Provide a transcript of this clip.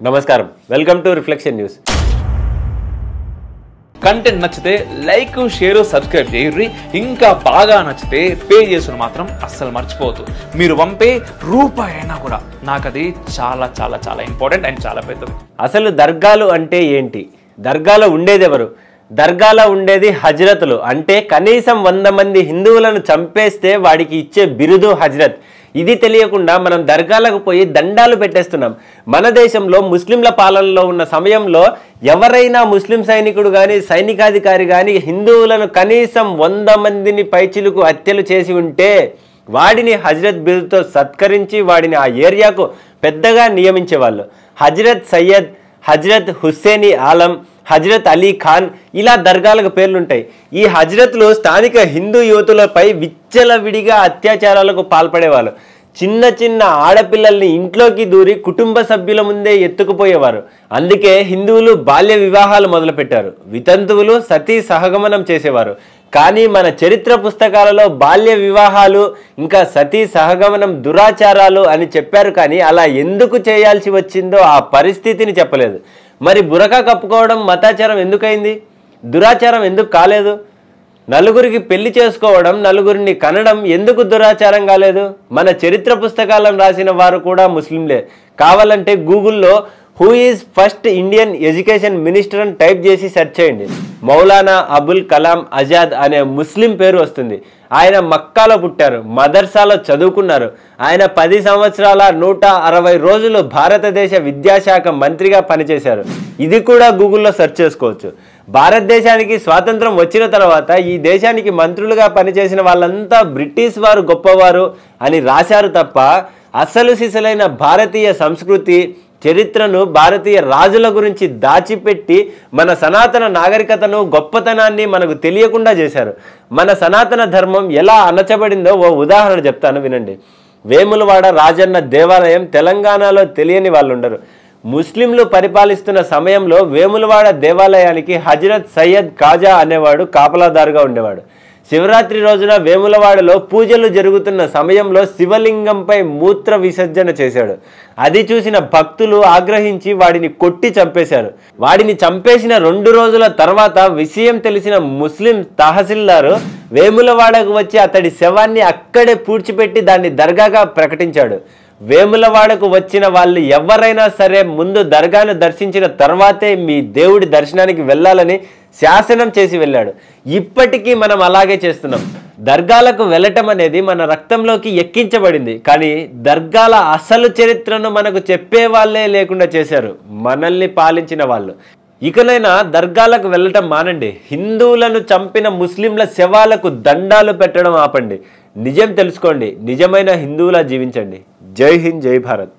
నమస్కారం, welcome to reflection news. Content నచ్చితే like, share, subscribe చేయండి. ఇంకా బాగా నచ్చితే పే చేసుకుని మాత్రం అస్సలు మర్చిపోవద్దు. మీరు పంపే రూపాయి అయినా కూడా నాకు అది చాలా చాలా చాలా ఇంపార్టెంట్ అండ్ చాలా పెద్దది. అసలు దర్గాలు అంటే ఏంటి? దర్గాలో ఉండేది ఎవరు? దర్గాలో ఉండేది హజ్రతులు. అంటే కనీసం 100 మంది హిందువులను చంపేస్తే వాడికి ఇచ్చే బిరుదు హజ్రత్. ఇది తెలియకుండా మనం దర్గాలకు పోయి దండాలు పెట్టేస్తున్నాం. మన దేశంలో ముస్లింల పాలనలో ఉన్న సమయంలో ఎవరైనా ముస్లిం సైనికుడు కానీ సైనికాధికారి కానీ హిందువులను కనీసం 100 మందిని పైచిలుకు హత్యలు చేసి ఉంటే వాడిని హజ్రత్ బిరుదుతో సత్కరించి వాడిని ఆ ఏరియాకు పెద్దగా నియమించేవాళ్ళు. హజ్రత్ సయ్యద్, హజ్రత్ హుస్సేని ఆలం, హజ్రత్ అలీ ఖాన్, ఇలా దర్గాలకు పేర్లుంటాయి. ఈ హజ్రత్లు స్థానిక హిందూ యువతులపై విచ్చలవిడిగా అత్యాచారాలకు పాల్పడేవాళ్ళు. చిన్న చిన్న ఆడపిల్లల్ని ఇంట్లోకి దూరి కుటుంబ సభ్యుల ముందే ఎత్తుకుపోయేవారు. అందుకే హిందువులు బాల్య వివాహాలు మొదలుపెట్టారు. వితంతువులు సతీ సహగమనం చేసేవారు. కానీ మన చరిత్ర పుస్తకాలలో బాల్య వివాహాలు ఇంకా సతీ సహగమనం దురాచారాలు అని చెప్పారు. కానీ అలా ఎందుకు చేయాల్సి వచ్చిందో ఆ పరిస్థితిని చెప్పలేదు. మరి బురకా కప్పుకోవడం మతాచారం ఎందుకైంది? దురాచారం ఎందుకు కాలేదు? నలుగురికి పెళ్లి చేసుకోవడం, నలుగురిని కనడం ఎందుకు దురాచారం కాలేదు? మన చరిత్ర పుస్తకాలను రాసిన వారు కూడా ముస్లింలే. కావాలంటే గూగుల్లో who is first Indian education minister అని టైప్ చేసి సెర్చ్ చేయండి. మౌలానా అబుల్ కలాం ఆజాద్ అనే ముస్లిం పేరు వస్తుంది. ఆయన మక్కాలో పుట్టారు, మదర్సాలో చదువుకున్నారు. ఆయన 10 సంవత్సరాల 160 రోజులు భారతదేశ విద్యాశాఖ మంత్రిగా పనిచేశారు. ఇది కూడా గూగుల్లో సెర్చ్ చేసుకోవచ్చు. భారతదేశానికి స్వాతంత్రం వచ్చిన తర్వాత ఈ దేశానికి మంత్రులుగా పనిచేసిన వాళ్ళంతా బ్రిటిష్ వారు గొప్పవారు అని రాశారు తప్ప అసలు సిసలైన భారతీయ సంస్కృతి చరిత్రను భారతీయ రాజుల గురించి దాచిపెట్టి మన సనాతన నాగరికతను గొప్పతనాన్ని మనకు తెలియకుండా చేశారు. మన సనాతన ధర్మం ఎలా అణచబడిందో ఓ ఉదాహరణ చెప్తాను, వినండి. వేములవాడ రాజన్న దేవాలయం తెలంగాణలో తెలియని వాళ్ళు ఉండరు. ముస్లింలు పరిపాలిస్తున్న సమయంలో వేములవాడ దేవాలయానికి హజ్రత్ సయ్యద్ ఖాజా అనేవాడు కాపలాదారుగా ఉండేవాడు. శివరాత్రి రోజున వేములవాడలో పూజలు జరుగుతున్న సమయంలో శివలింగంపై మూత్ర విసర్జన చేశాడు. అది చూసిన భక్తులు ఆగ్రహించి వాడిని కొట్టి చంపేశారు. వాడిని చంపేసిన 2 రోజుల తర్వాత విషయం తెలిసిన ముస్లిం తహసీల్దారు వేములవాడకు వచ్చి అతడి శవాన్ని అక్కడే పూడ్చిపెట్టి దాన్ని దర్గాగా ప్రకటించాడు. వేములవాడకు వచ్చిన వాళ్ళు ఎవరైనా సరే ముందు దర్గాను దర్శించిన తర్వాతే మీ దేవుడి దర్శనానికి వెళ్ళాలని శాసనం చేసి వెళ్ళాడు. ఇప్పటికీ మనం అలాగే చేస్తున్నాం. దర్గాలకు వెళ్ళటం అనేది మన రక్తంలోకి ఎక్కించబడింది. కానీ దర్గాల అసలు చరిత్రను మనకు చెప్పే వాళ్ళే లేకుండా చేశారు మనల్ని పాలించిన వాళ్ళు. ఇకనైనా దర్గాలకు వెళ్ళటం మానండి. హిందువులను చంపిన ముస్లింల శవాలకు దండాలు పెట్టడం ఆపండి. నిజం తెలుసుకోండి, నిజమైన హిందువులా జీవించండి. జై హింద్, జై భారత్.